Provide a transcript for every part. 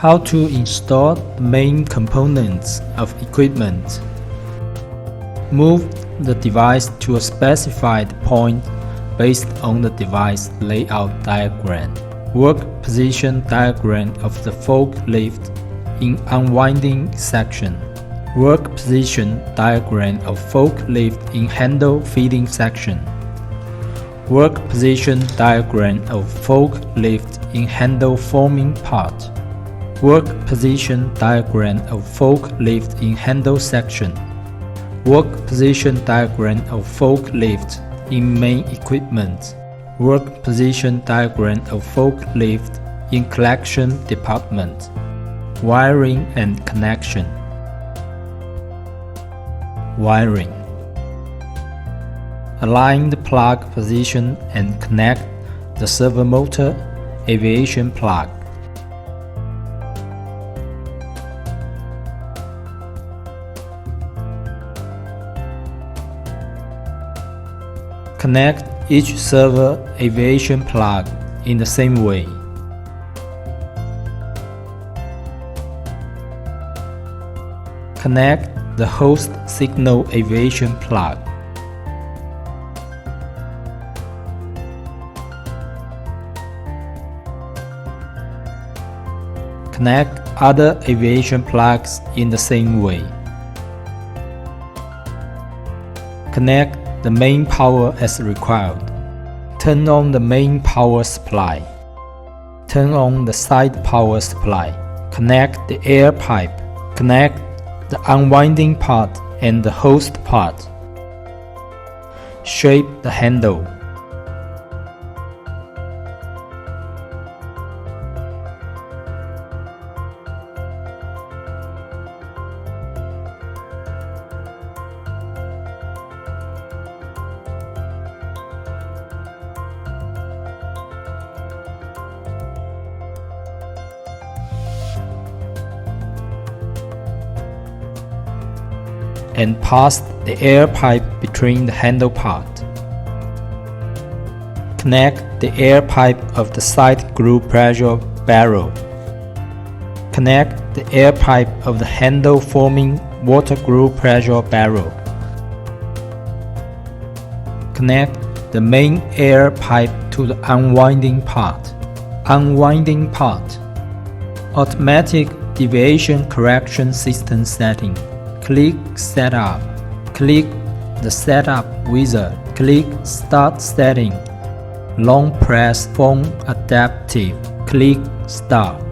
How to install the main components of equipment. Move the device to a specified point based on the device layout diagram. Work position diagram of the forklift in unwinding section. Work position diagram of forklift in handle feeding section. Work position diagram of forklift in handle forming part. Work position diagram of forklift in handle section. Work position diagram of forklift in main equipment. Work position diagram of forklift in collection department. Wiring and connection. Wiring. Align the plug position and connect the servo motor aviation plug. Connect each servo aviation plug in the same way. Connect the host signal aviation plug. Connect other aviation plugs in the same way. Connect the main power as required. Turn on the main power supply. Turn on the side power supply. Connect the air pipe. Connect the unwinding part and the host part. Shape the handle. And pass the air pipe between the handle part. Connect the air pipe of the side groove pressure barrel. Connect the air pipe of the handle forming water groove pressure barrel. Connect the main air pipe to the unwinding part. Unwinding part. Automatic deviation correction system setting. Click Setup. Click the Setup wizard. Click Start Setting. Long press Phone Adaptive. Click Start.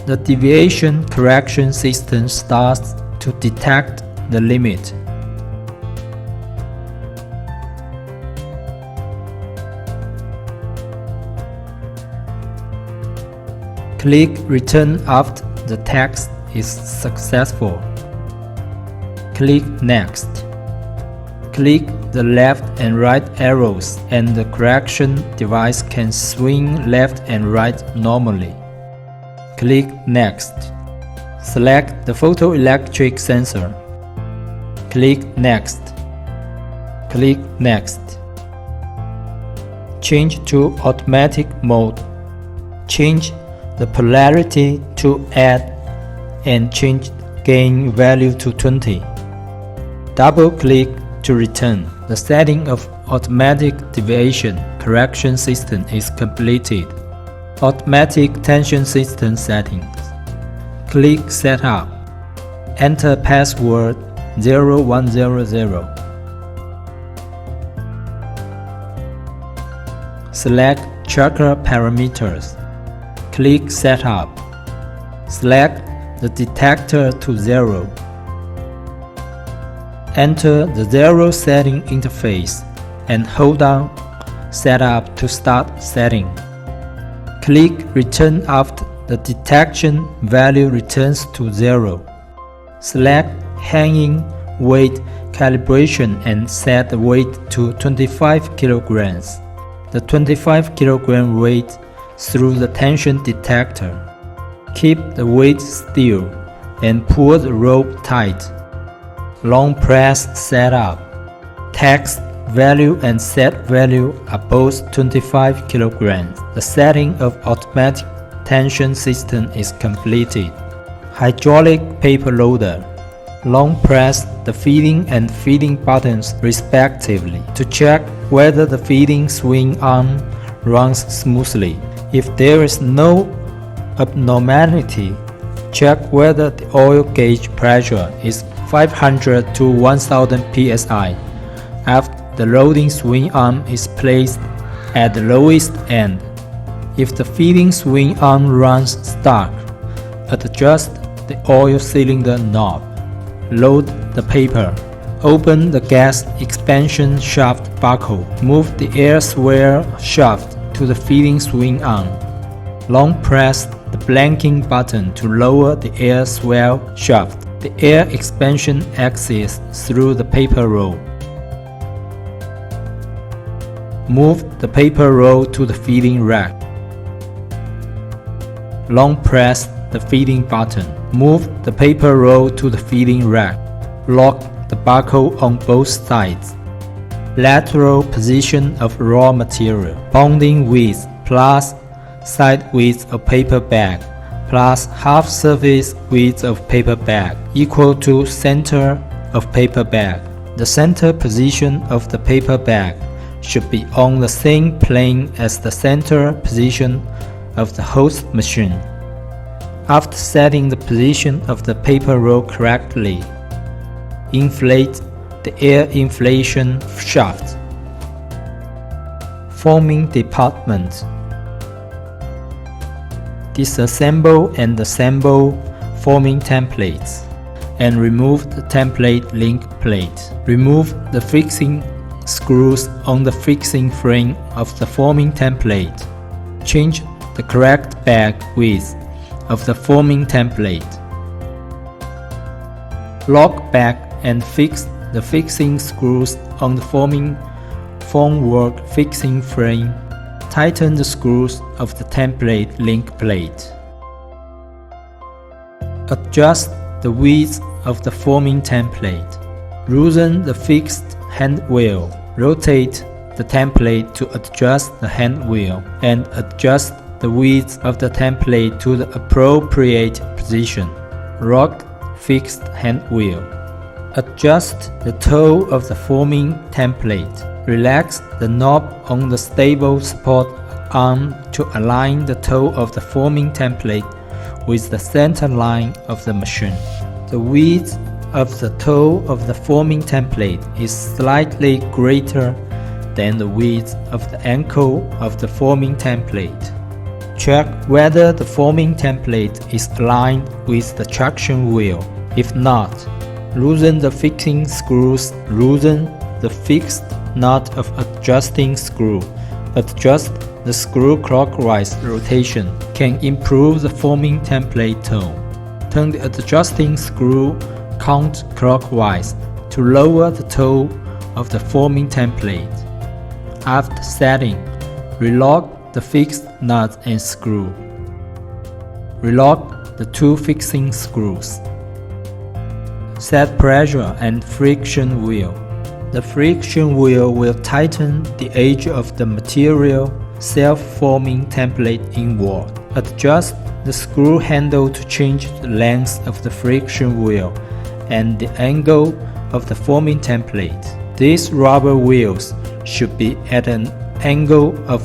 The deviation correction system starts to detect the limit. Click Return after the test is successful. Click Next. Click the left and right arrows and the correction device can swing left and right normally. Click Next. Select the photoelectric sensor. Click Next. Click Next. Change to automatic mode. Change the polarity to add and change gain value to 20. Double-click to return. The setting of automatic deviation correction system is completed. Automatic tension system settings. Click Setup. Enter password 0100. Select Tracker parameters. Click Setup. Select the detector to 0. Enter the 0 setting interface and hold down Setup to start setting. Click Return after the detection value returns to 0. Select Hanging Weight Calibration and set the weight to 25 kilograms. The 25 kilogram weight through the tension detector. Keep the weight still and pull the rope tight. Long press setup. Text value and set value are both 25 kilograms. The setting of automatic tension system is completed. Hydraulic paper loader. Long press the feeding and feeding buttons respectively to check whether the feeding swing arm runs smoothly. If there is no abnormality, check whether the oil gauge pressure is 500 to 1000 psi after the loading swing arm is placed at the lowest end. If the feeding swing arm runs stuck, adjust the oil cylinder knob. Load the paper. Open the gas expansion shaft buckle. Move the air swell shaft to the feeding swing arm. Long press the blanking button to lower the air swell shaft. The air expansion axis through the paper roll. Move the paper roll to the feeding rack. Long press the feeding button. Move the paper roll to the feeding rack. Lock the buckle on both sides. Lateral position of raw material. Bonding width plus side width of paper bag plus half surface width of paper bag equal to center of paper bag. The center position of the paper bag should be on the same plane as the center position of the host machine. After setting the position of the paper roll correctly, inflate the air inflation shaft. Forming department. Disassemble and assemble forming templates and remove the template link plate. Remove the fixing screws on the fixing frame of the forming template. Change the correct bag width of the forming template. Lock back and fix the fixing screws on the formwork fixing frame. Tighten the screws of the template link plate. Adjust the width of the forming template. Loosen the fixed hand wheel. Rotate the template to adjust the hand wheel and adjust the width of the template to the appropriate position. Rock fixed hand wheel. Adjust the toe of the forming template. Relax the knob on the stable support arm to align the toe of the forming template with the center line of the machine. The width of the toe of the forming template is slightly greater than the width of the ankle of the forming template. Check whether the forming template is aligned with the traction wheel. If not, loosen the fixing screws. Loosen the fixed nut of adjusting screw. Adjust the screw clockwise rotation can improve the forming template tone. Turn the adjusting screw counterclockwise to lower the toe of the forming template. After setting, relock the fixed nut and screw. Relock the two fixing screws. Set pressure and friction wheel. The friction wheel will tighten the edge of the material self-forming template inward. Adjust the screw handle to change the length of the friction wheel and the angle of the forming template. These rubber wheels should be at an angle of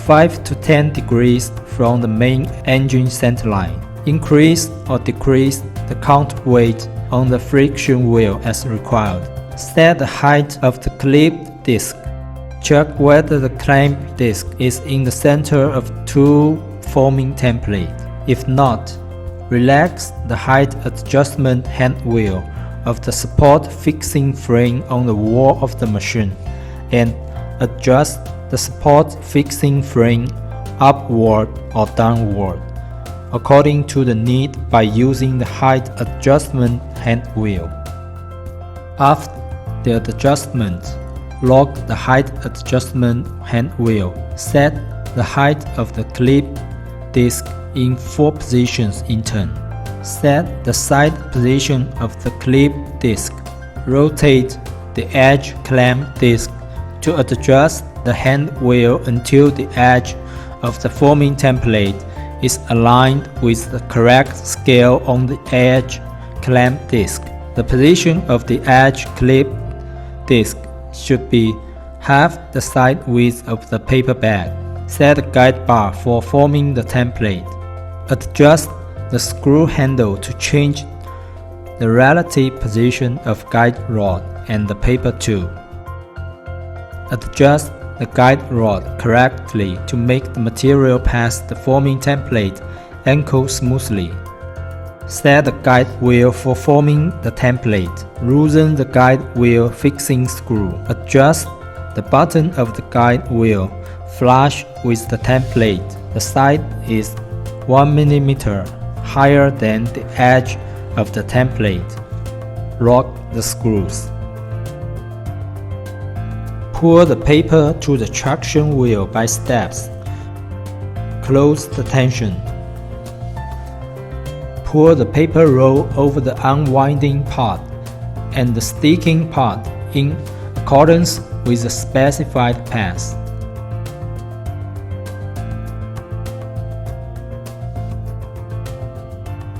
5 to 10 degrees from the main engine centerline. Increase or decrease the counterweight on the friction wheel as required. Set the height of the clip disc. Check whether the clamp disc is in the center of two forming template. If not, relax the height adjustment hand wheel of the support fixing frame on the wall of the machine and adjust the support fixing frame upward or downward according to the need by using the height adjustment hand wheel. After the adjustment, lock the height adjustment hand wheel. Set the height of the clip disc in 4 positions in turn. Set the side position of the clip disc. Rotate the edge clamp disc to adjust the hand wheel until the edge of the forming template is aligned with the correct scale on the edge clamp disc. The position of the edge clip disc should be half the side width of the paper bag. Set the guide bar for forming the template. Adjust the screw handle to change the relative position of guide rod and the paper tube. Adjust the guide rod correctly to make the material pass the forming template anchor smoothly. Set the guide wheel for forming the template. Loosen the guide wheel fixing screw. Adjust the button of the guide wheel flush with the template. The side is 1 mm higher than the edge of the template. Lock the screws. Pull the paper to the traction wheel by steps. Close the tension. Pull the paper roll over the unwinding part and the sticking part in accordance with the specified path.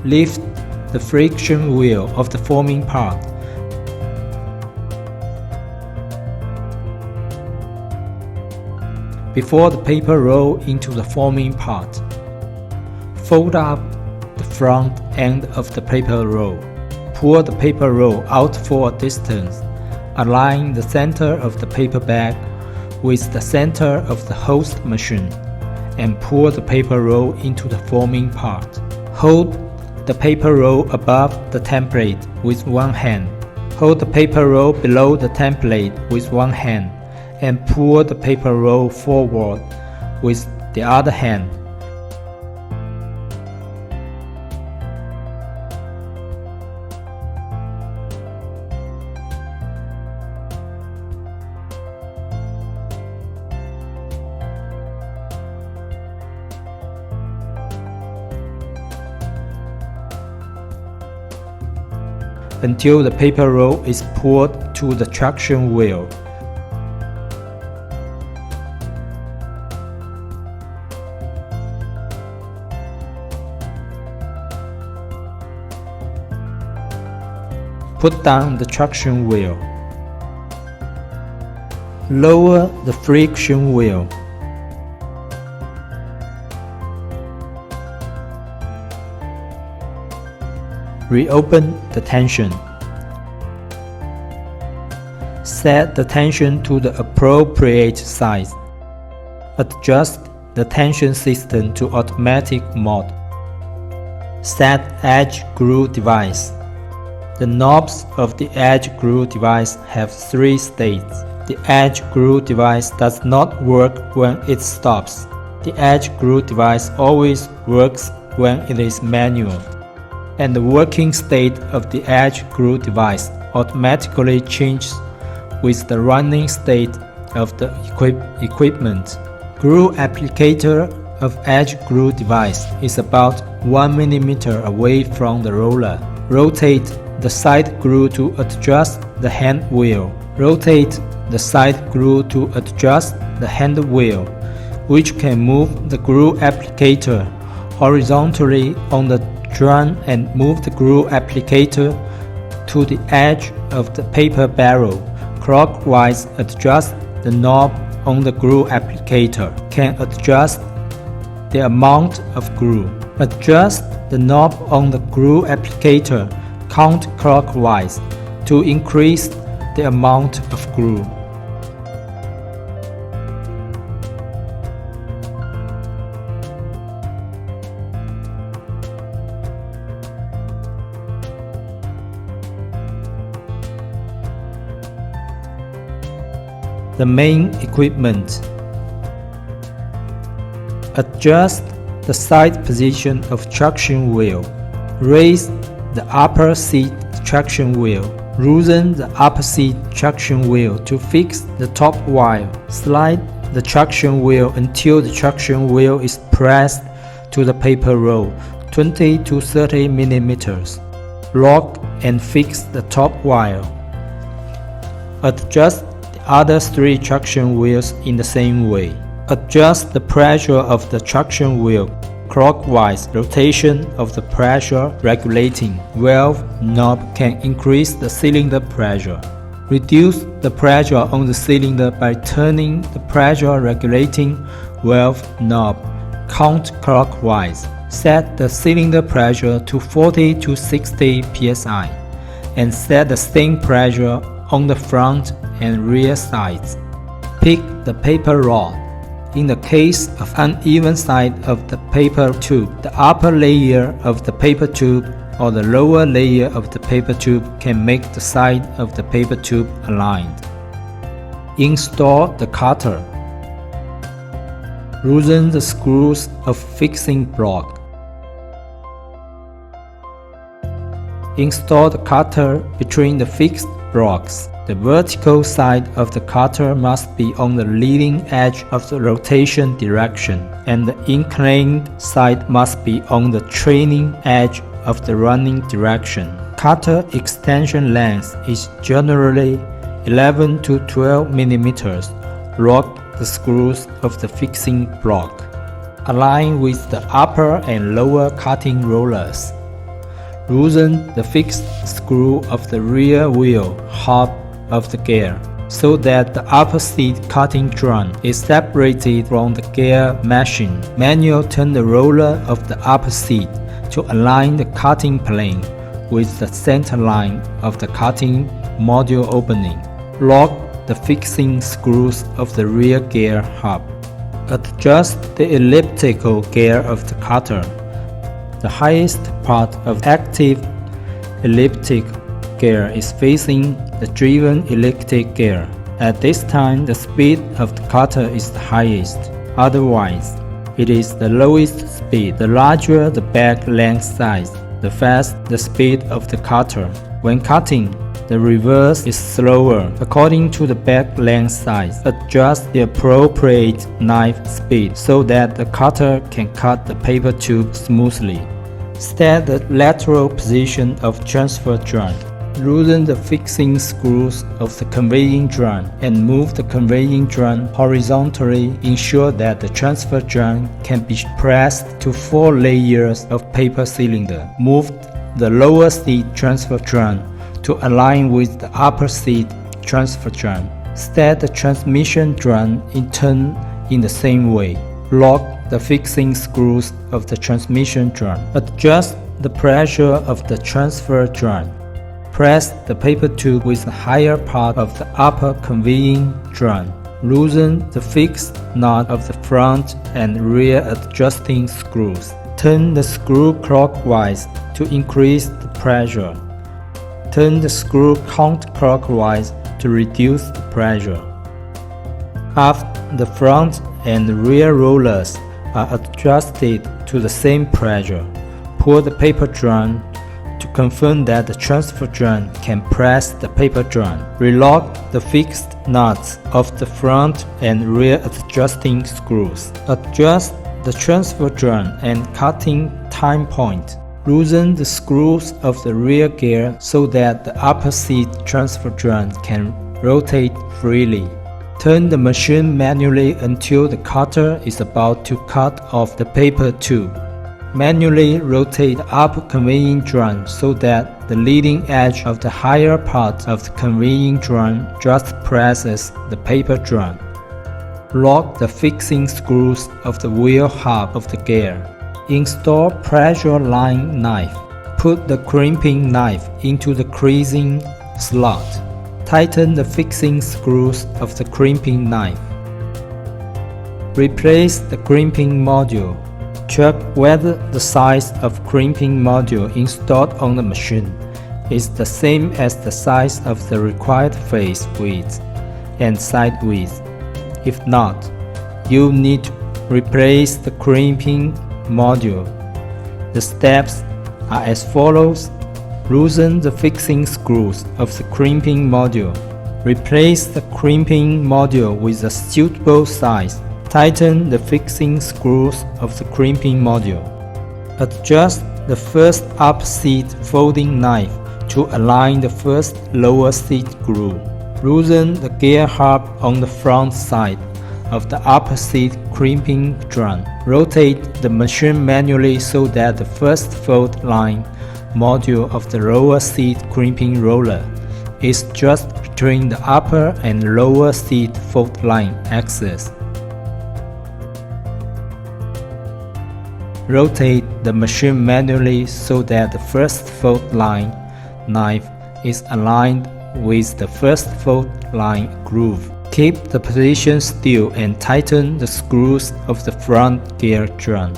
Lift the friction wheel of the forming part. Before the paper roll into the forming part, fold up the front end of the paper roll. Pull the paper roll out for a distance. Align the center of the paper bag with the center of the host machine and pull the paper roll into the forming part. Hold the paper roll above the template with one hand. Hold the paper roll below the template with one hand and pull the paper roll forward with the other hand. Until the paper roll is pulled to the traction wheel. Put down the traction wheel. Lower the friction wheel. Reopen the tension. Set the tension to the appropriate size. Adjust the tension system to automatic mode. Set edge screw device. The knobs of the edge screw device have 3 states. The edge screw device does not work when it stops. The edge screw device always works when it is manual. And the working state of the edge screw device automatically changes with the running state of the equipment. Screw applicator of edge screw device is about 1 mm away from the roller. Rotate the side screw to adjust the hand wheel. Rotate the side screw to adjust the hand wheel, which can move the screw applicator horizontally on the drum and move the screw applicator to the edge of the paper barrel. Clockwise adjust the knob on the screw applicator. Can adjust the amount of screw. Adjust the knob on the screw applicator counterclockwise to increase the amount of screw. The main equipment. Adjust the side position of traction wheel. Raise the upper seat traction wheel. Loosen the upper seat traction wheel to fix the top wire. Slide the traction wheel until the traction wheel is pressed to the paper roll 20 to 30 mm. Lock and fix the top wire. Adjust other 3 traction wheels in the same way. Adjust the pressure of the traction wheel counterclockwise rotation of the pressure regulating valve knob can increase the cylinder pressure. Reduce the pressure on the cylinder by turning the pressure regulating valve knob counterclockwise. Set the cylinder pressure to 40 to 60 psi and set the same pressure on the front and rear sides. Pick the paper rod. In the case of uneven side of the paper tube, the upper layer of the paper tube or the lower layer of the paper tube can make the side of the paper tube aligned. Install the cutter. Loosen the screws of fixing block. Install the cutter between the fixed blocks. The vertical side of the cutter must be on the leading edge of the rotation direction, and the inclined side must be on the trailing edge of the running direction. Cutter extension length is generally 11 to 12 millimeters. Lock the screws of the fixing block. Align with the upper and lower cutting rollers. Loosen the fixed screw of the rear wheel hub of the gear so that the upper seat cutting drum is separated from the gear machine. Manually turn the roller of the upper seat to align the cutting plane with the center line of the cutting module opening. Lock the fixing screws of the rear gear hub. Adjust the elliptical gear of the cutter. The highest part of active elliptic gear is facing the driven elliptic gear. At this time, the speed of the cutter is the highest. Otherwise, it is the lowest speed. The larger the back length size, the faster the speed of the cutter. When cutting, the reverse is slower according to the back length size. Adjust the appropriate knife speed so that the cutter can cut the paper tube smoothly. Set the lateral position of transfer drum. Loosen the fixing screws of the conveying drum and move the conveying drum horizontally. Ensure that the transfer drum can be pressed to 4 layers of paper cylinder. Move the lower seat transfer drum to align with the upper seat transfer drum. Set the transmission drum in turn in the same way. Lock the fixing screws of the transmission drum. Adjust the pressure of the transfer drum. Press the paper tube with the higher part of the upper conveying drum. Loosen the fixed knot of the front and rear adjusting screws. Turn the screw clockwise to increase the pressure. Turn the screw counterclockwise to reduce the pressure. After the front and rear rollers are adjusted to the same pressure, pull the paper drum to confirm that the transfer drum can press the paper drum. Relock the fixed nuts of the front and rear adjusting screws. Adjust the transfer drum and cutting time point. Loosen the screws of the rear gear so that the upper seat transfer drum can rotate freely. Turn the machine manually until the cutter is about to cut off the paper tube. Manually rotate the upper conveying drum so that the leading edge of the higher part of the conveying drum just presses the paper drum. Lock the fixing screws of the wheel hub of the gear. Install pressure line knife. Put the crimping knife into the creasing slot. Tighten the fixing screws of the crimping knife. Replace the crimping module. Check whether the size of crimping module installed on the machine is the same as the size of the required face width and side width. If not, you need to replace the crimping module. The steps are as follows. Loosen the fixing screws of the crimping module. Replace the crimping module with a suitable size. Tighten the fixing screws of the crimping module. Adjust the first up seat folding knife to align the first lower seat groove. Loosen the gear hub on the front side. of the upper seat crimping drum. Rotate the machine manually so that the first fold line module of the lower seat crimping roller is just between the upper and lower seat fold line axes. Rotate the machine manually so that the first fold line knife is aligned with the first fold line groove. Keep the position still and tighten the screws of the front gear drum.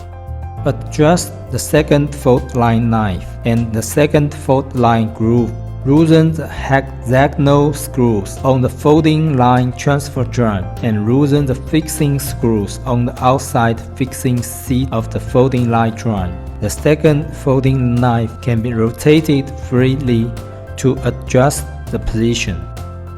Adjust the second fold line knife and the second fold line groove. Loosen the hexagonal screws on the folding line transfer drum and loosen the fixing screws on the outside fixing seat of the folding line drum. The second folding knife can be rotated freely to adjust the position.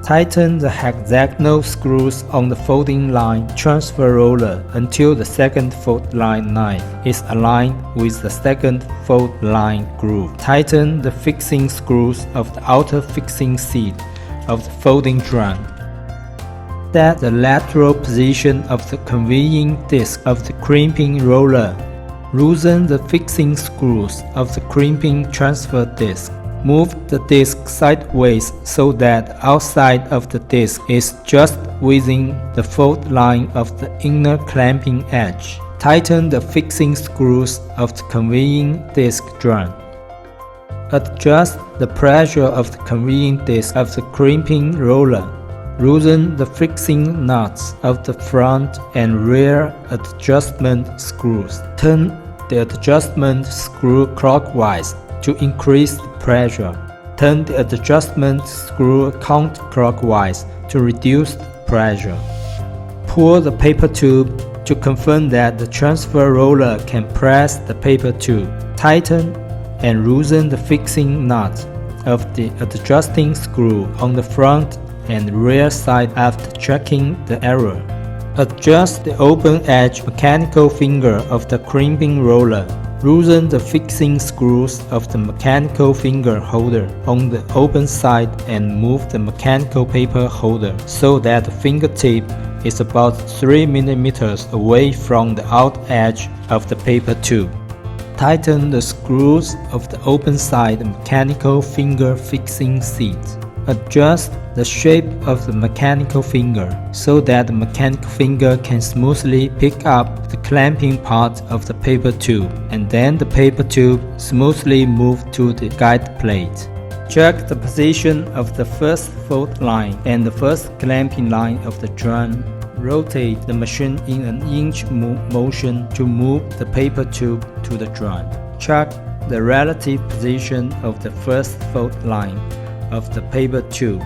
Tighten the hexagonal screws on the folding line transfer roller until the second fold line knife is aligned with the second fold line groove. Tighten the fixing screws of the outer fixing seat of the folding drum. Set the lateral position of the conveying disc of the crimping roller. Loosen the fixing screws of the crimping transfer disc. Move the disc sideways so that the outside of the disc is just within the fold line of the inner clamping edge. Tighten the fixing screws of the conveying disc drum. Adjust the pressure of the conveying disc of the crimping roller. Loosen the fixing nuts of the front and rear adjustment screws. Turn the adjustment screw clockwise to increase the pressure. Turn the adjustment screw counterclockwise to reduce the pressure. Pull the paper tube to confirm that the transfer roller can press the paper tube. Tighten and loosen the fixing nut of the adjusting screw on the front and rear side after checking the error. Adjust the open edge mechanical finger of the crimping roller. Loosen the fixing screws of the mechanical finger holder on the open side and move the mechanical paper holder so that the fingertip is about 3 mm away from the out edge of the paper tube. Tighten the screws of the open side mechanical finger fixing seat. Adjust the shape of the mechanical finger so that the mechanical finger can smoothly pick up the clamping part of the paper tube, and then the paper tube smoothly move to the guide plate. Check the position of the first fold line and the first clamping line of the drum. Rotate the machine in an inch motion to move the paper tube to the drum. Check the relative position of the first fold line of the paper tube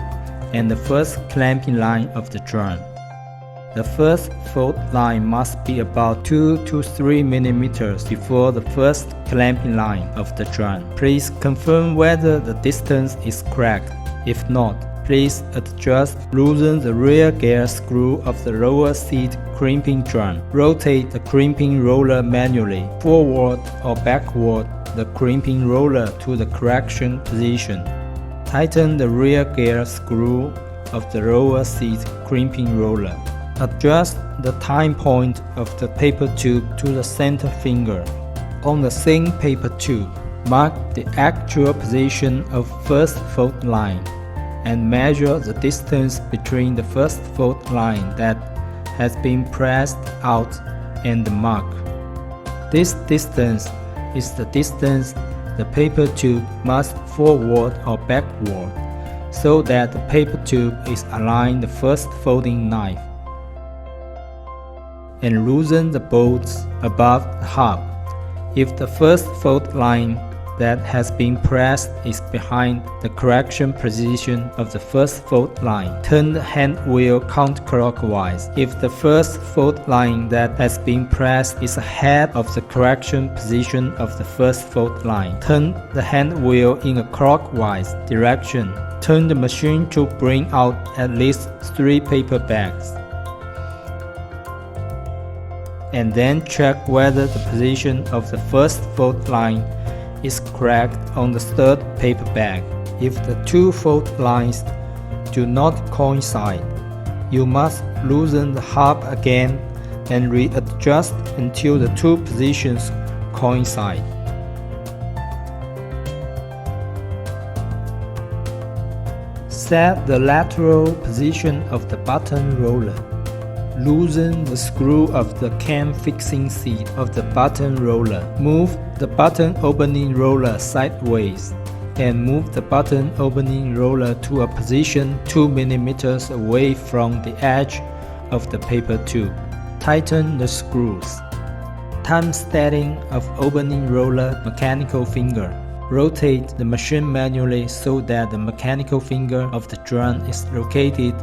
and the first clamping line of the drum. The first fold line must be about 2 to 3 mm before the first clamping line of the drum. Please confirm whether the distance is correct. If not, please adjust, loosen the rear gear screw of the lower seat crimping drum. Rotate the crimping roller manually, forward or backward the crimping roller to the correction position. Tighten the rear gear screw of the lower seat crimping roller. Adjust the time point of the paper tube to the center finger. On the same paper tube, mark the actual position of first fold line and measure the distance between the first fold line that has been pressed out and the mark. This distance is the distance the paper tube must forward or backward so that the paper tube is aligned the first folding knife. And loosen the bolts above the hub. If the first fold line that has been pressed is behind the correction position of the first fold line, turn the hand wheel counterclockwise. If the first fold line that has been pressed is ahead of the correction position of the first fold line, turn the hand wheel in a clockwise direction. Turn the machine to bring out at least 3 paper bags. And then check whether the position of the first fold line is correct on the third paper bag. If the two fold lines do not coincide, You must loosen the hub again and readjust until the two positions coincide. Set the lateral position of the button roller. Loosen the screw of the cam fixing seat of the button roller. Move the button opening roller sideways and move the button opening roller to a position 2 mm away from the edge of the paper tube. Tighten the screws. Time setting of opening roller mechanical finger. Rotate the machine manually so that the mechanical finger of the drum is located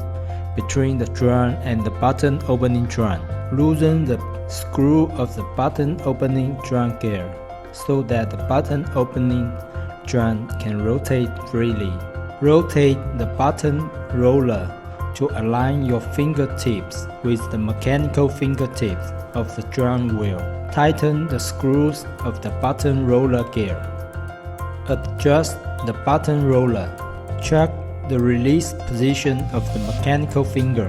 between the drum and the button opening drum. Loosen the screw of the button opening drum gear so that the button opening drum can rotate freely. Rotate the button roller to align your fingertips with the mechanical fingertips of the drum wheel. Tighten the screws of the button roller gear. Adjust the button roller. Check the release position of the mechanical finger.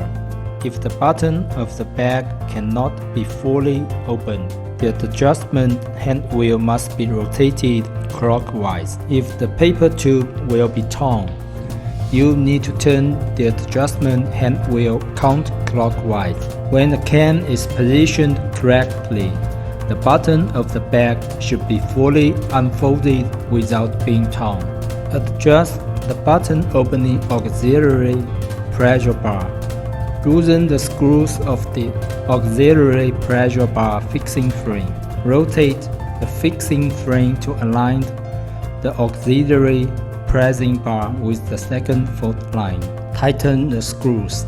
If the button of the bag cannot be fully opened, the adjustment hand wheel must be rotated clockwise. If the paper tube will be torn, you need to turn the adjustment hand wheel counterclockwise. When the can is positioned correctly, the button of the bag should be fully unfolded without being torn. Adjust the button opening auxiliary pressure bar. Loosen the screws of the auxiliary pressure bar fixing frame. Rotate the fixing frame to align the auxiliary pressing bar with the second fault line. Tighten the screws.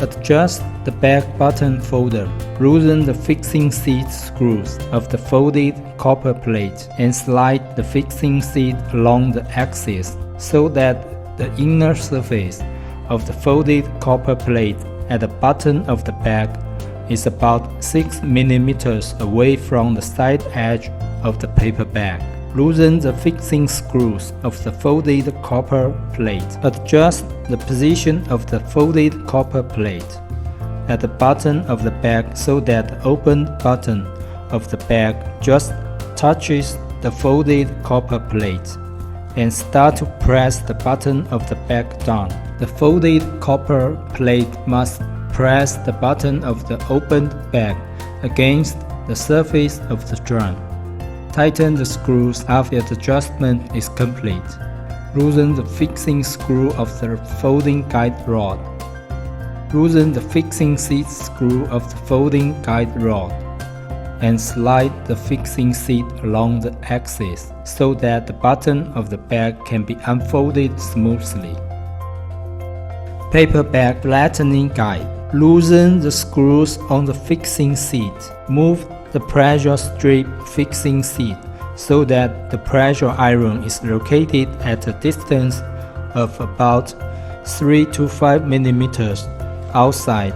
Adjust the back button folder. Loosen the fixing seat screws of the folded copper plate and slide the fixing seat along the axis so that the inner surface of the folded copper plate at the bottom of the bag is about 6 mm away from the side edge of the paper bag. Loosen the fixing screws of the folded copper plate. Adjust the position of the folded copper plate at the bottom of the bag so that the open button of the bag just touches the folded copper plate, and start to press the button of the bag down. The folded copper plate must press the button of the opened bag against the surface of the drum. Tighten the screws after the adjustment is complete. Loosen the fixing screw of the folding guide rod. Loosen the fixing seat screw of the folding guide rod and slide the fixing seat along the axis so that the button of the bag can be unfolded smoothly. Paper bag flattening guide. Loosen the screws on the fixing seat. Move the pressure strip fixing seat so that the pressure iron is located at a distance of about 3 to 5 mm outside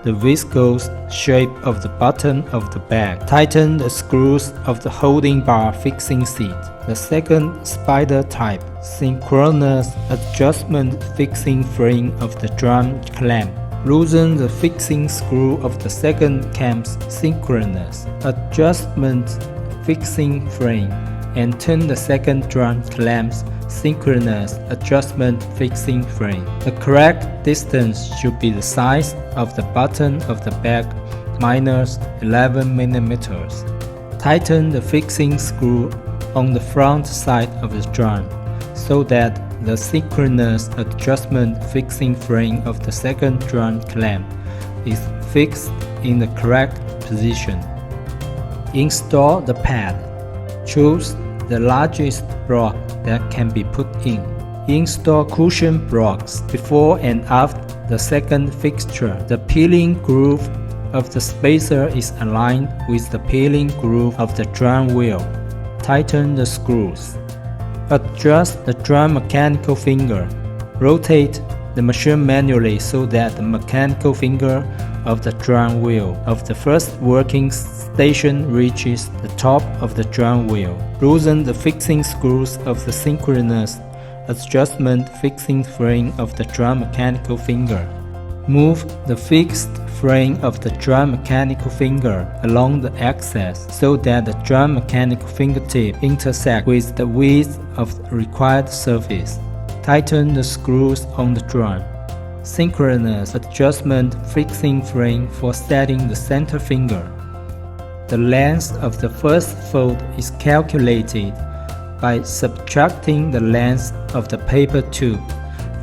the viscose shape of the bottom of the bag. Tighten the screws of the holding bar fixing seat. The second spider type synchronous adjustment fixing frame of the drum clamp. Loosen the fixing screw of the second camp's synchronous adjustment fixing frame and turn the second drum clamp's synchronous adjustment fixing frame. The correct distance should be the size of the button of the bag minus 11 mm. Tighten the fixing screw on the front side of the drum so that the synchronous adjustment fixing frame of the second drum clamp is fixed in the correct position. Install the pad. Choose the largest block that can be put in. Install cushion blocks before and after the second fixture. The peeling groove of the spacer is aligned with the peeling groove of the drum wheel. Tighten the screws. Adjust the drum mechanical finger. Rotate the machine manually so that the mechanical finger of the drum wheel of the first working station reaches the top of the drum wheel. Loosen the fixing screws of the synchronous adjustment fixing frame of the drum mechanical finger. Move the fixed frame of the drum mechanical finger along the axis so that the drum mechanical fingertip intersects with the width of the required surface. Tighten the screws on the drum. Synchronous adjustment fixing frame for setting the center finger. The length of the first fold is calculated by subtracting the length of the paper tube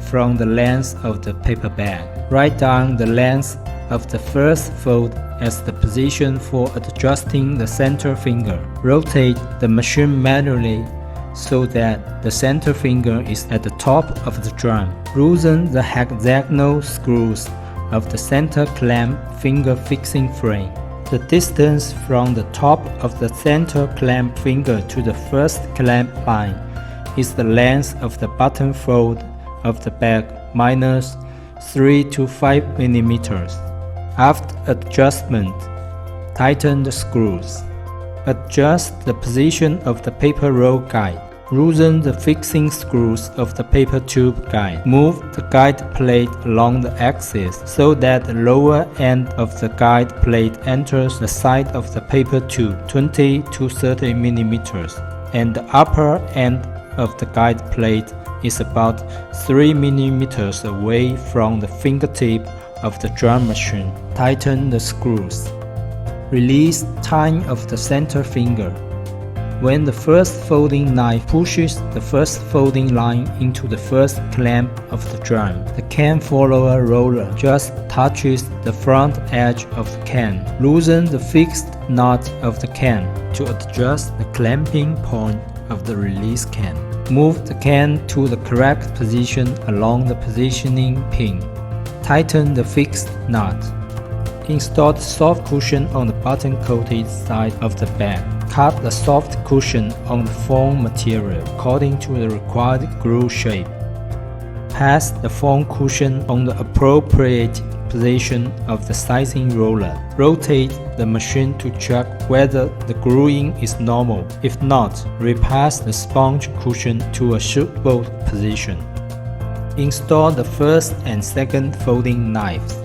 from the length of the paper bag. Write down the length of the first fold as the position for adjusting the center finger. Rotate the machine manually so that the center finger is at the top of the drum. Loosen the hexagonal screws of the center clamp finger fixing frame. The distance from the top of the center clamp finger to the first clamp line is the length of the bottom fold of the bag minus 3 to 5 mm. After adjustment, tighten the screws. Adjust the position of the paper roll guide. Loosen the fixing screws of the paper tube guide. Move the guide plate along the axis so that the lower end of the guide plate enters the side of the paper tube 20 to 30 mm, and the upper end of the guide plate is about 3 mm away from the fingertip of the drum machine. Tighten the screws. Release time of the center finger. When the first folding knife pushes the first folding line into the first clamp of the drum, the can follower roller just touches the front edge of the can. Loosen the fixed knot of the can to adjust the clamping point of the release can. Move the can to the correct position along the positioning pin. Tighten the fixed knot. Install the soft cushion on the button-coated side of the bag. Cut the soft cushion on the foam material according to the required groove shape. Pass the foam cushion on the appropriate position of the sizing roller. Rotate the machine to check whether the grooving is normal. If not, repass the sponge cushion to a suitable position. Install the first and second folding knives.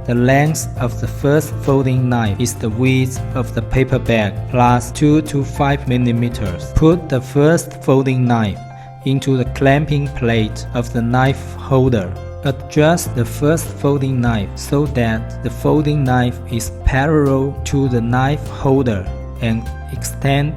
The length of the first folding knife is the width of the paper bag plus 2 to 5 mm. Put the first folding knife into the clamping plate of the knife holder. Adjust the first folding knife so that the folding knife is parallel to the knife holder and extend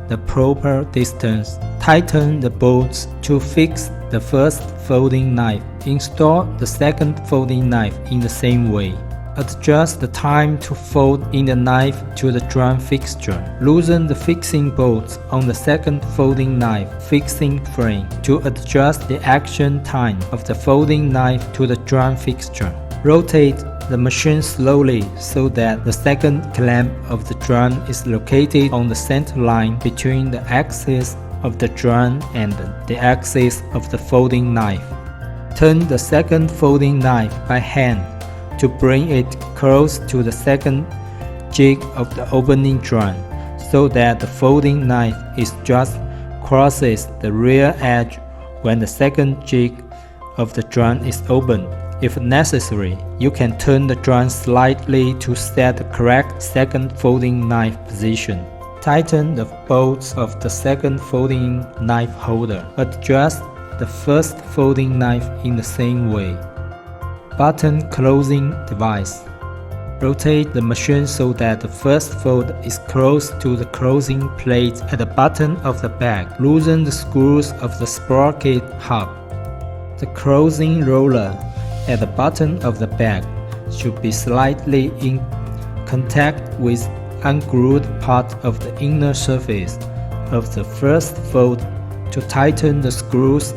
the proper distance. Tighten the bolts to fix the first folding knife. Install the second folding knife in the same way. Adjust the time to fold in the knife to the drum fixture. Loosen the fixing bolts on the second folding knife fixing frame to adjust the action time of the folding knife to the drum fixture. Rotate the machine slowly so that the second clamp of the drum is located on the center line between the axis of the drum and the axis of the folding knife. Turn the second folding knife by hand to bring it close to the second jig of the opening drum so that the folding knife is just crosses the rear edge when the second jig of the drum is opened. If necessary, you can turn the drum slightly to set the correct second folding knife position. Tighten the bolts of the second folding knife holder. Adjust the first folding knife in the same way. Button closing device. Rotate the machine so that the first fold is close to the closing plate at the bottom of the bag. Loosen the screws of the sprocket hub. The closing roller at the bottom of the bag should be slightly in contact with unglued part of the inner surface of the first fold to tighten the screws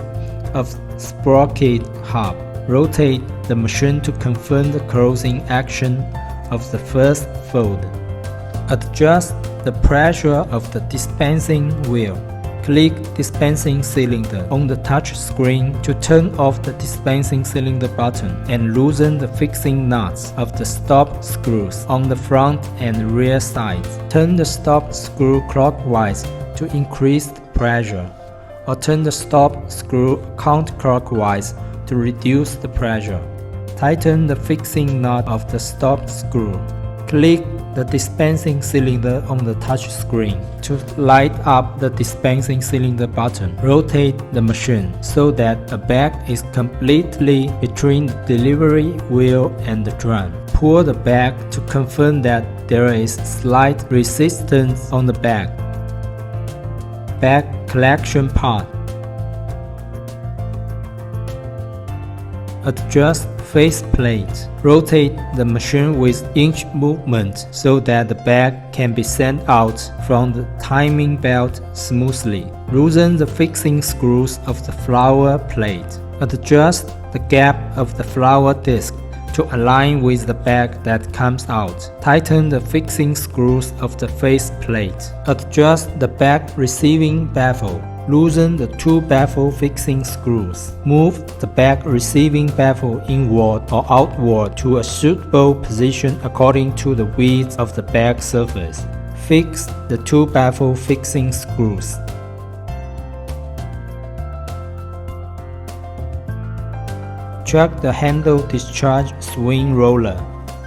of sprocket hub. Rotate the machine to confirm the closing action of the first fold. Adjust the pressure of the dispensing wheel. Click dispensing cylinder on the touch screen to turn off the dispensing cylinder button and loosen the fixing nuts of the stop screws on the front and rear sides. Turn the stop screw clockwise to increase the pressure, or turn the stop screw counterclockwise to reduce the pressure. Tighten the fixing nut of the stop screw. Click the dispensing cylinder on the touch screen. To light up the dispensing cylinder button, rotate the machine so that the bag is completely between the delivery wheel and the drum. Pull the bag to confirm that there is slight resistance on the bag. Bag collection part. Adjust faceplate. Rotate the machine with inch movement so that the bag can be sent out from the timing belt smoothly. Loosen the fixing screws of the flower plate. Adjust the gap of the flower disc to align with the bag that comes out. Tighten the fixing screws of the faceplate. Adjust the bag receiving baffle. Loosen the two baffle fixing screws. Move the bag receiving baffle inward or outward to a suitable position according to the width of the bag surface. Fix the two baffle fixing screws. Check the handle discharge swing roller.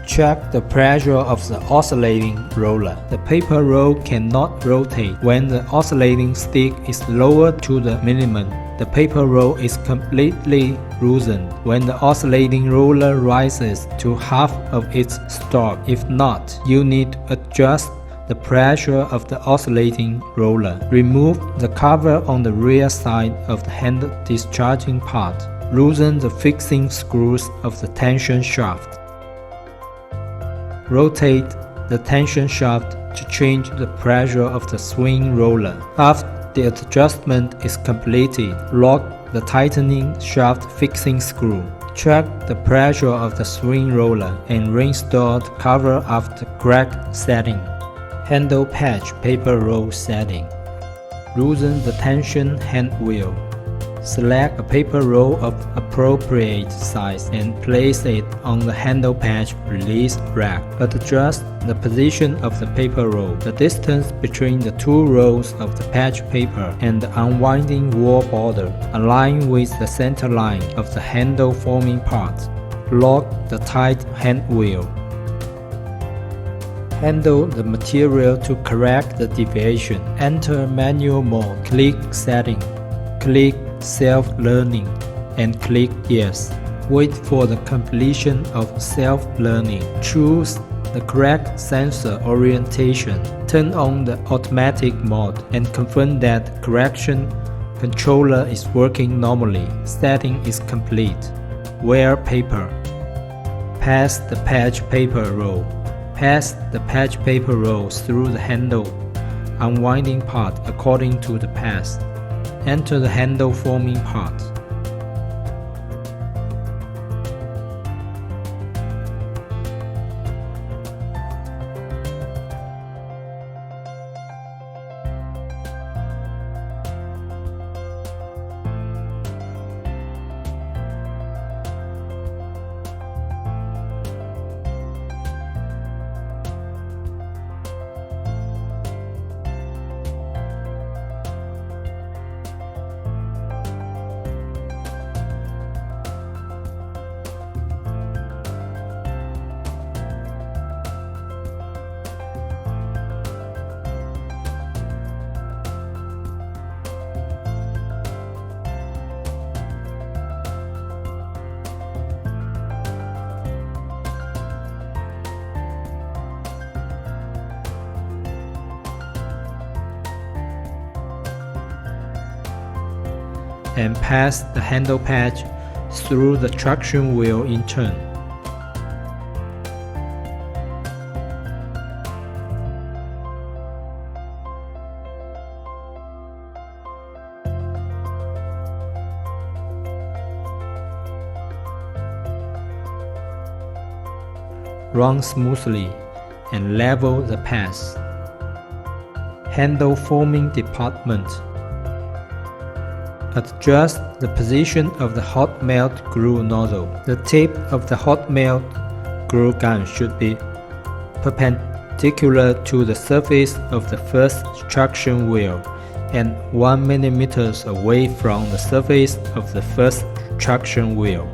Check the pressure of the oscillating roller. The paper roll cannot rotate when the oscillating stick is lowered to the minimum. The paper roll is completely loosened when the oscillating roller rises to half of its stalk. If not, you need to adjust the pressure of the oscillating roller. Remove the cover on the rear side of the handle discharging part. Loosen the fixing screws of the tension shaft. Rotate the tension shaft to change the pressure of the swing roller. After the adjustment is completed, lock the tightening shaft fixing screw. Check the pressure of the swing roller and reinstall the cover after correct setting. Handle patch paper roll setting. Loosen the tension hand wheel. Select a paper roll of appropriate size and place it on the handle patch release rack. Adjust the position of the paper roll. The distance between the two rolls of the patch paper and the unwinding wall border align with the center line of the handle forming part. Lock the tight hand wheel. Handle the material to correct the deviation. Enter manual mode. Click Setting. Click Self-Learning and click Yes. Wait for the completion of self-learning. Choose the correct sensor orientation. Turn on the automatic mode and confirm that the correction controller is working normally. Setting is complete. Wear paper. Pass the patch paper roll. Pass the patch paper roll through the handle unwinding part according to the pass. Enter the handle forming part. And pass the handle patch through the traction wheel in turn. Run smoothly and level the pass. Handle forming department. Adjust the position of the hot melt glue nozzle. The tip of the hot melt glue gun should be perpendicular to the surface of the first traction wheel and 1 mm away from the surface of the first traction wheel.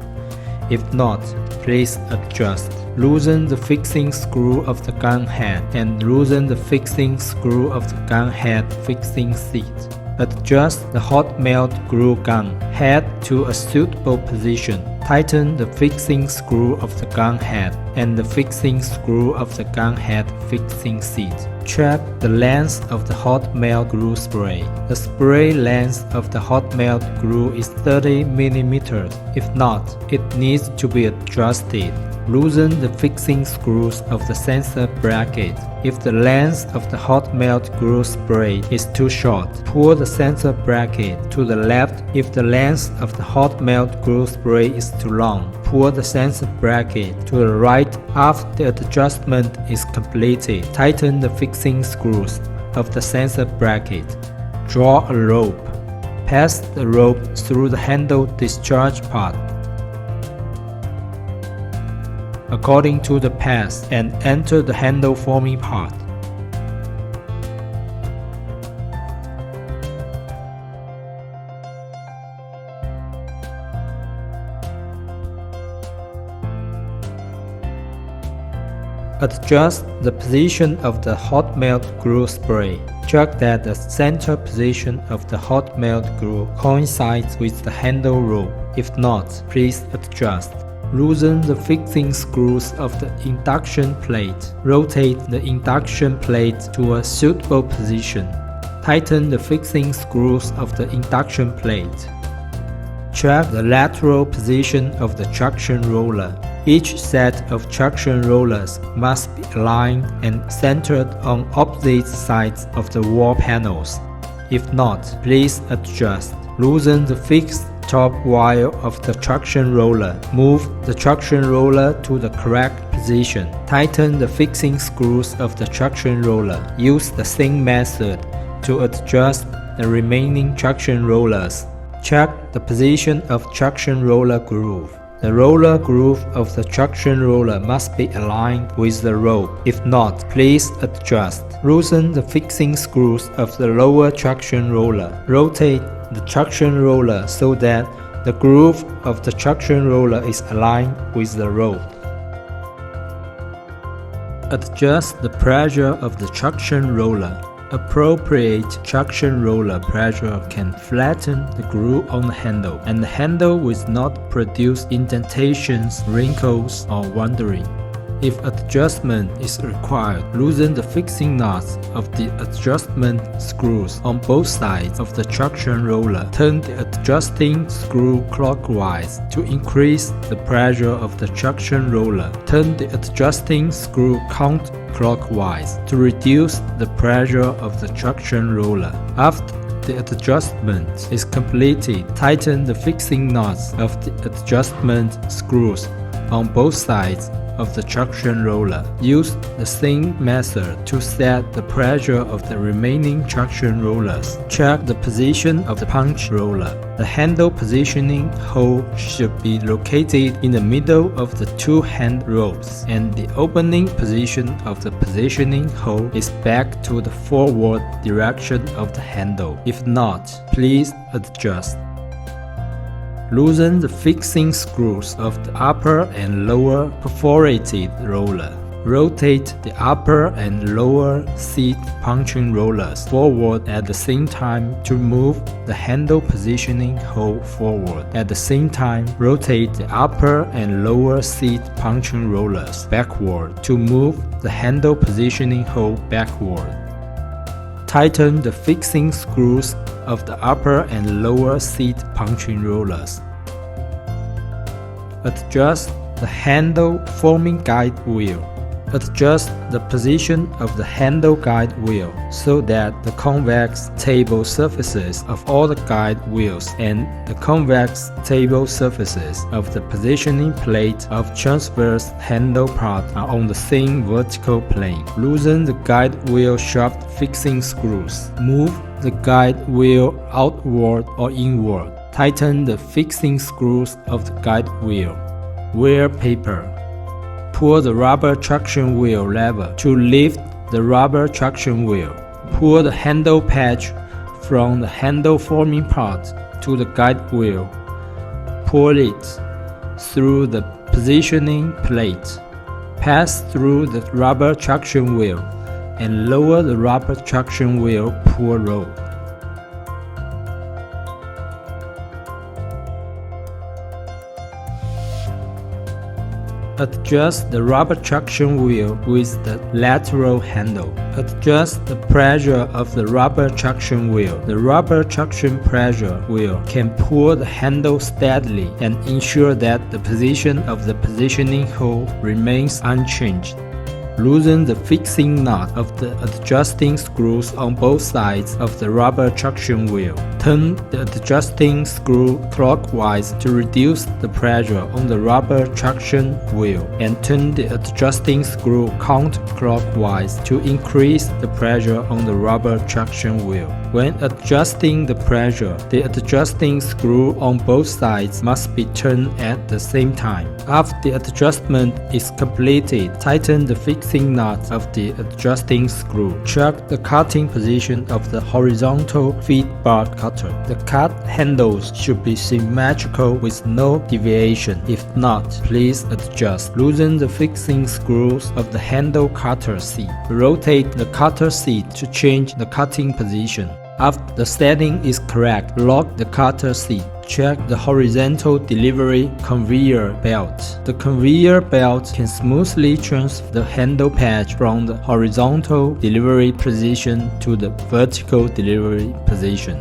If not, please adjust. Loosen the fixing screw of the gun head and loosen the fixing screw of the gun head fixing seat. Adjust the hot melt glue gun head to a suitable position. Tighten the fixing screw of the gun head and the fixing screw of the gun head fixing seat. Check the length of the hot melt glue spray. The spray length of the hot melt glue is 30 mm. If not, it needs to be adjusted. Loosen the fixing screws of the sensor bracket. If the length of the hot melt glue spray is too short, pull the sensor bracket to the left. If the length of the hot melt glue spray is too long, pull the sensor bracket to the right. After the adjustment is completed, tighten the fixing screws of the sensor bracket. Draw a rope. Pass the rope through the handle discharge part according to the path and enter the handle forming part. Adjust the position of the hot melt glue spray. Check that the center position of the hot melt glue coincides with the handle rope. If not, please adjust. Loosen the fixing screws of the induction plate. Rotate the induction plate to a suitable position. Tighten the fixing screws of the induction plate. Check the lateral position of the traction roller. Each set of traction rollers must be aligned and centered on opposite sides of the wall panels. If not, please adjust. Loosen the fixed top wire of the traction roller. Move the traction roller to the correct position. Tighten the fixing screws of the traction roller. Use the same method to adjust the remaining traction rollers. Check the position of traction roller groove. The roller groove of the traction roller must be aligned with the rope. If not, please adjust. Loosen the fixing screws of the lower traction roller. Rotate the traction roller so that the groove of the traction roller is aligned with the rope. Adjust the pressure of the traction roller. Appropriate traction roller pressure can flatten the groove on the handle, and the handle will not produce indentations, wrinkles, or wandering. If adjustment is required, loosen the fixing knots of the adjustment screws on both sides of the traction roller. Turn the adjusting screw clockwise to increase the pressure of the traction roller. Turn the adjusting screw counterclockwise to reduce the pressure of the traction roller. After the adjustment is completed, tighten the fixing knots of the adjustment screws on both sides of the traction roller. Use the same method to set the pressure of the remaining traction rollers. Check the position of the punch roller. The handle positioning hole should be located in the middle of the two hand ropes, and the opening position of the positioning hole is back to the forward direction of the handle. If not, please adjust. Loosen the fixing screws of the upper and lower perforated roller. Rotate the upper and lower seat punching rollers forward at the same time to move the handle positioning hole forward. At the same time, rotate the upper and lower seat punching rollers backward to move the handle positioning hole backward. Tighten the fixing screws of the upper and lower seat punching rollers. Adjust the handle forming guide wheel. Adjust the position of the handle guide wheel so that the convex table surfaces of all the guide wheels and the convex table surfaces of the positioning plate of transverse handle part are on the same vertical plane. Loosen the guide wheel shaft fixing screws. Move the guide wheel outward or inward. Tighten the fixing screws of the guide wheel. Wear paper. Pull the rubber traction wheel lever to lift the rubber traction wheel. Pull the handle patch from the handle forming part to the guide wheel. Pull it through the positioning plate. Pass through the rubber traction wheel and lower the rubber traction wheel pull rope. Adjust the rubber traction wheel with the lateral handle. Adjust the pressure of the rubber traction wheel. The rubber traction pressure wheel can pull the handle steadily and ensure that the position of the positioning hole remains unchanged. Loosen the fixing knot of the adjusting screws on both sides of the rubber traction wheel. Turn the adjusting screw clockwise to reduce the pressure on the rubber traction wheel, and turn the adjusting screw counterclockwise to increase the pressure on the rubber traction wheel. When adjusting the pressure, the adjusting screw on both sides must be turned at the same time. After the adjustment is completed, tighten the fixing knot of the adjusting screw. Check the cutting position of the horizontal feed bar cutter. The cut handles should be symmetrical with no deviation. If not, please adjust. Loosen the fixing screws of the handle cutter seat. Rotate the cutter seat to change the cutting position. After the setting is correct, lock the cutter seat. Check the horizontal delivery conveyor belt. The conveyor belt can smoothly transfer the handle patch from the horizontal delivery position to the vertical delivery position.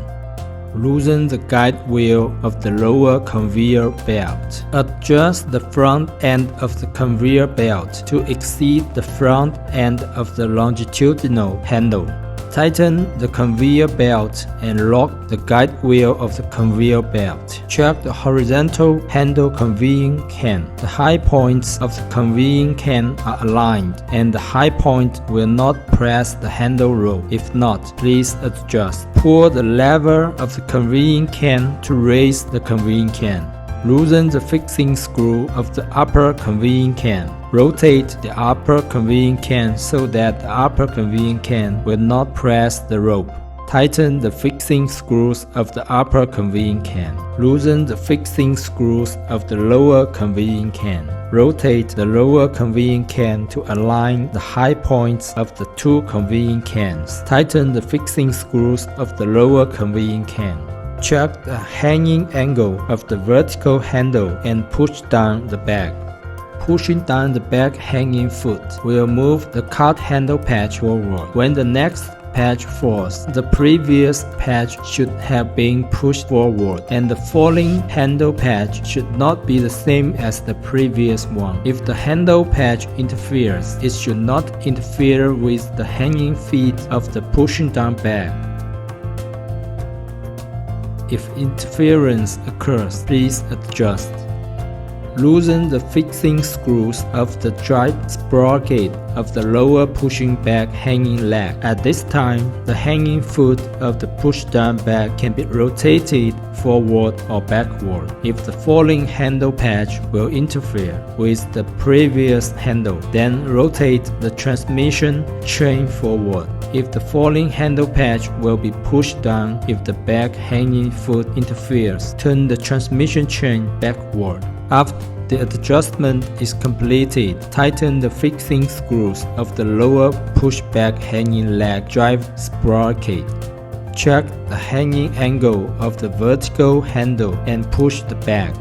Loosen the guide wheel of the lower conveyor belt. Adjust the front end of the conveyor belt to exceed the front end of the longitudinal handle. Tighten the conveyor belt and lock the guide wheel of the conveyor belt. Check the horizontal handle conveying can. The high points of the conveying can are aligned, and the high point will not press the handle rope. If not, please adjust. Pull the lever of the conveying can to raise the conveying can. Loosen the fixing screw of the upper conveying can. Rotate the upper conveying can so that the upper conveying can will not press the rope. Tighten the fixing screws of the upper conveying can. Loosen the fixing screws of the lower conveying can. Rotate the lower conveying can to align the high points of the two conveying cans. Tighten the fixing screws of the lower conveying can. Check the hanging angle of the vertical handle and push down the back. Pushing down the back hanging foot will move the cut handle patch forward. When the next patch falls, the previous patch should have been pushed forward, and the falling handle patch should not be the same as the previous one. If the handle patch interferes, it should not interfere with the hanging feet of the pushing down back. If interference occurs, please adjust. Loosen the fixing screws of the drive sprocket of the lower pushing back hanging leg. At this time, the hanging foot of the push-down back can be rotated forward or backward. If the falling handle patch will interfere with the previous handle, then rotate the transmission chain forward. If the falling handle patch will be pushed down if the back hanging foot interferes, turn the transmission chain backward. After the adjustment is completed, tighten the fixing screws of the lower pushback hanging leg drive sprocket. Check the hanging angle of the vertical handle and push the back.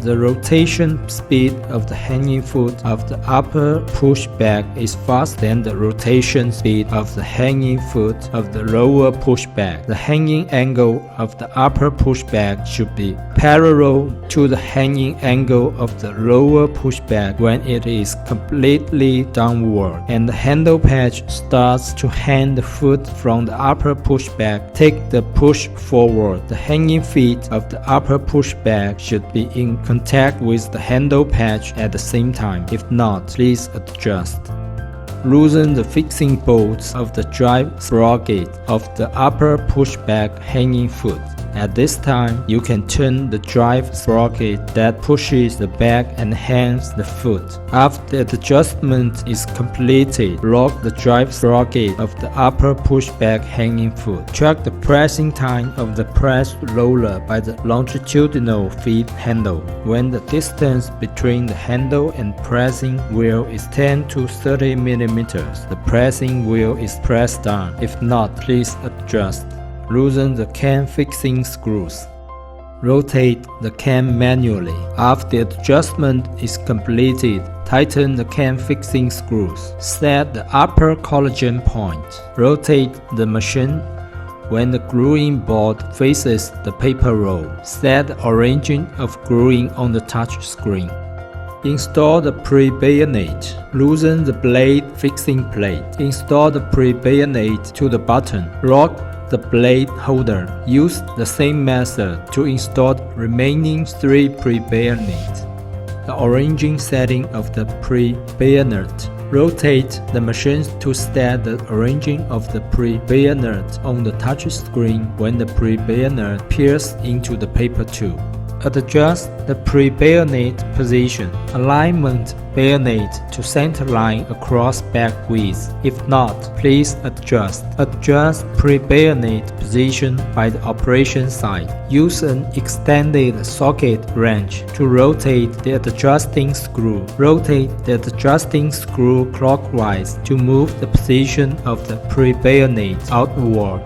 The rotation speed of the hanging foot of the upper pushback is faster than the rotation speed of the hanging foot of the lower pushback. The hanging angle of the upper pushback should be parallel to the hanging angle of the lower pushback when it is completely downward, and the handle patch starts to hang the foot from the upper pushback. Take the push forward. The hanging feet of the upper pushback should be in contact with the handle patch at the same time. If not, please adjust. Loosen the fixing bolts of the drive sprocket of the upper pushback hanging foot At this time, you can turn the drive sprocket that pushes the back and hangs the foot. After the adjustment is completed, lock the drive sprocket of the upper pushback hanging foot. Track the pressing time of the press roller by the longitudinal feed handle. When the distance between the handle and pressing wheel is 10 to 30 mm, the pressing wheel is pressed down. If not, please adjust. Loosen the cam fixing screws. Rotate the cam manually. After the adjustment is completed, tighten the cam fixing screws. Set the upper collagen point. Rotate the machine. When the gluing board faces the paper roll, set the origin of gluing on the touch screen. Install the pre-bayonet. Loosen the blade fixing plate. Install the pre-bayonet to the button. Lock the blade holder. Use the same method to install the remaining 3 pre-bayonets. The origin setting of the pre-bayonet. Rotate the machine to set the origin of the pre-bayonet on the touch screen when the pre-bayonet appears into the paper tube. Adjust the pre-bayonet position. Alignment bayonet to center line across back width. If not, please adjust. Adjust pre-bayonet position by the operation side. Use an extended socket wrench to rotate the adjusting screw. Rotate the adjusting screw clockwise to move the position of the pre-bayonet outward.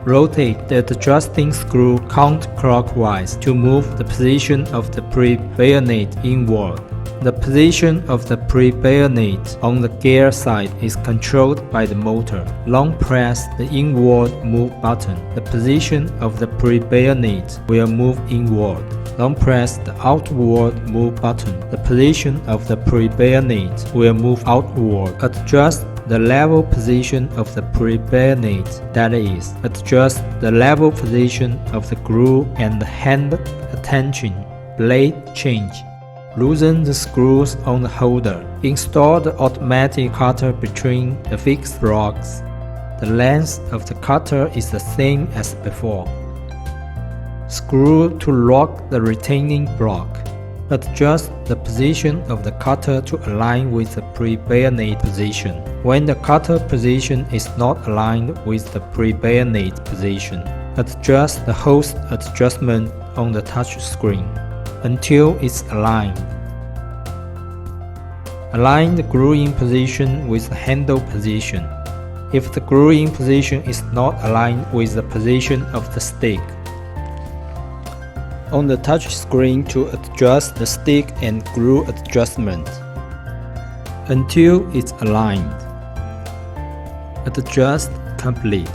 Rotate the adjusting screw counterclockwise to move the position of the pre-bayonet inward. The position of the pre-bayonet on the gear side is controlled by the motor. Long press the inward move button. The position of the pre-bayonet will move inward. Long press the outward move button. The position of the pre-bayonet will move outward. Adjust the level position of the pre-bayonet, that is, adjust the level position of the groove and the hand attention. Blade change. Loosen the screws on the holder. Install the automatic cutter between the fixed blocks. The length of the cutter is the same as before. Screw to lock the retaining block. Adjust the position of the cutter to align with the pre-bayonet position. When the cutter position is not aligned with the pre-bayonet position, adjust the hose adjustment on the touch screen until it's aligned. Align the gluing position with the handle position. If the gluing position is not aligned with the position of the stick, on the touch screen to adjust the stick and glue adjustment until it's aligned. Adjust complete.